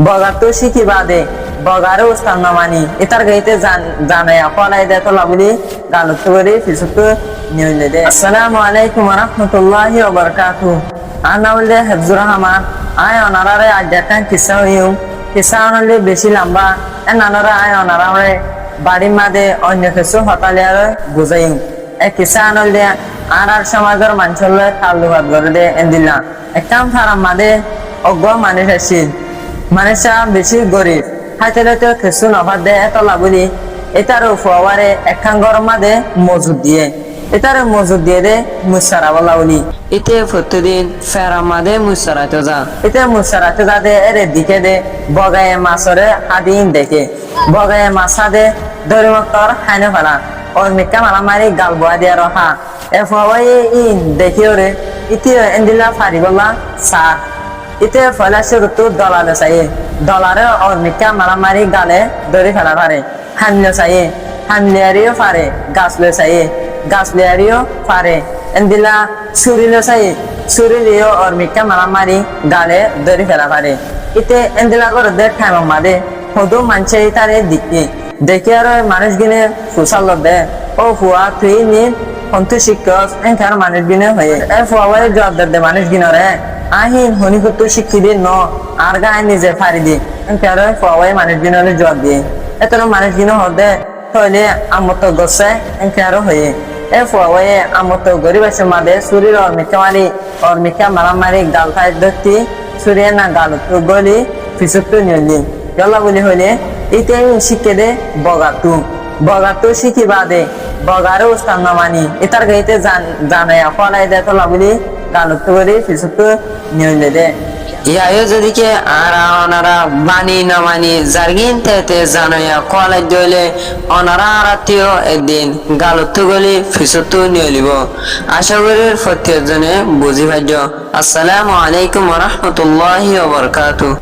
বগাতো শিখি বাদে বগারে উস্তাদ নামানি ইতার গাইতে জানাই ফলাই দে তোলা বলি গালত করে ফিসুক নিউলে দে। আসসালামু আলাইকুম ওয়া রাহমাতুল্লাহি ওয়া বারাকাতুহু। আনা বলে হাফজুর রহমান আয় অনারারে আজাটান কিসা হইউ কিসা অনলে বেশি লম্বা এন অনারা আয় অনারারে বাড়ি মাদে অন্য কিছু হতালিয়ার বুঝাইউ এ কিসা অনলে আর সমাজের মানুষের তাল্লুকাত করে দে এন্দিলা একদম ফারাম মাদে অজ্ঞ মানুষ আসিল মানুষা বেশি গরিব হাইতে কিছু নভার দে এতলা বলি এটার ফুয়ারে একখান গরম মাদে মজুদ দিয়ে এটার মজুদ দিয়ে দে মুসারা বলা বলি ইতে প্রতিদিন ফেরা মাদে মুসারাতে যা এতে মুসারাতে যা দে এর দিকে দে বগায়ে মাছরে হাদিন দেখে বগায়ে মাছা দে দরিমক্তর হাইনে ফেলা ওর মিকা মারামারি গাল বয়া দিয়া রহা এ ফুয়াই ইন দেখিও রে ইতি এন্দিলা ফারি বলা সার ইতে ফলা শুরুতু ডলারে চাইয়ে ডলারে অর্মিকা মারামারি গালে দড়ি ফেলা পারে হামলে চাইয়ে হামলিয়ারিও পারে গাছ লে চাইয়ে গাছ লিয়ারিও পারে এন্দিলা সুরিলে চাইয়ে সুরিলিও অর্মিকা মারামারি গালে দড়ি ফেলা পারে ইতে এন্দিলা করে দেখ খাই মাদে হদু মানছে তারে দেখি আর মানুষ গিনে ফুসাল দে ও ফুয়া তুই নি হন্তু শিক্ষক এনকার মানুষ গিনে হয়ে এ ফুয়া জবাব দে মানুষ গিনরে আহিন হনি কত শিক্ষি দিয়ে ন আর গায়ে নিজে ফারি দি এনকার ফুয়া মানুষ গিনরে জবাব দিয়ে এত মানুষ গিনে হদে তাহলে আমত গছে এনকার হয়ে এ ফুয়া আমত গরিবের মাদে শরীর অর্মিকা মারামারি গাল ফাই ধরতি সুরিয়ে না গাল গলি ফিসুকটু নিলি গলা বলি হইলে ইতে শিখে দে বগাতু শিখি বাদে বগারে উস্তাদ নামানি ইতার গাইতে জানাই ফলাই দে তোলা বলি গালত করে ফিসুক নিউলে দে ইয়াও যদি কে আর ওনারা বানি না মানি জার্গিন তেতে জানাইয়া কলাই দইলে ওনারা আরাতিও একদিন গালত গলি ফিসুক নিউলিব আশা করি প্রত্যেকজনে বুঝি ভাজ্য। আসসালামু আলাইকুম ওয়া রাহমাতুল্লাহি ওয়া বারাকাতুহু।